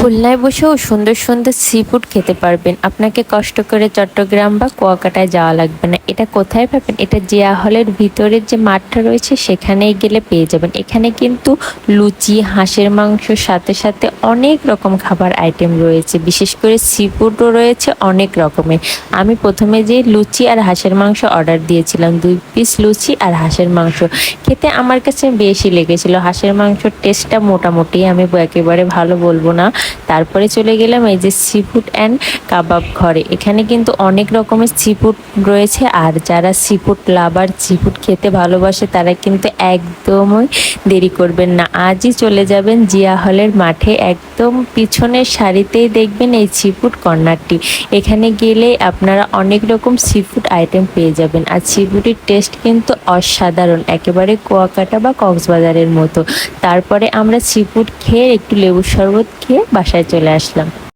খুলনায় বসেও সুন্দর সুন্দর সি ফুড খেতে পারবেন। আপনাকে কষ্ট করে চট্টগ্রাম বা কুয়াকাটায় যাওয়া লাগবে না। এটা কোথায় পাবেন? এটা জিয়া হলের ভিতরের যে মাঠটা রয়েছে সেখানেই গেলে পেয়ে যাবেন। এখানে কিন্তু লুচি, হাঁসের মাংসর সাথে সাথে অনেক রকম খাবার আইটেম রয়েছে, বিশেষ করে সি ফুডও রয়েছে অনেক রকমের। আমি প্রথমে যে লুচি আর হাঁসের মাংস অর্ডার দিয়েছিলাম, 2 পিস লুচি আর হাঁসের মাংস। খেতে আমার কাছে বেশি লেগেছিল। হাঁসের মাংসর টেস্টটা মোটামুটি, আমি একেবারে ভালো বলবো না। তারপরে চলে গেলাম এই যে সি ফুড অ্যান্ড কাবাব ঘরে। এখানে কিন্তু অনেক রকমের সি ফুড রয়েছে, আর যারা sea food lover, sea food খেতে ভালোবাসে তারা কিন্তু একদমই দেরি করবেন না, আজই চলে যাবেন জিয়া হলের মাঠে। একদম পিছনের সারিতেই দেখবেন এই সি ফুড কর্নারটি। এখানে গেলে আপনারা অনেক রকম সি ফুড আইটেম পেয়ে যাবেন, আর সি ফুডের টেস্ট কিন্তু অসাধারণ, একেবারে কুয়াকাটা বা কক্সবাজারের মতো। তারপরে আমরা সি ফুড খেয়ে একটু লেবুর শরবত খেয়ে বাসায় চলে আসলাম।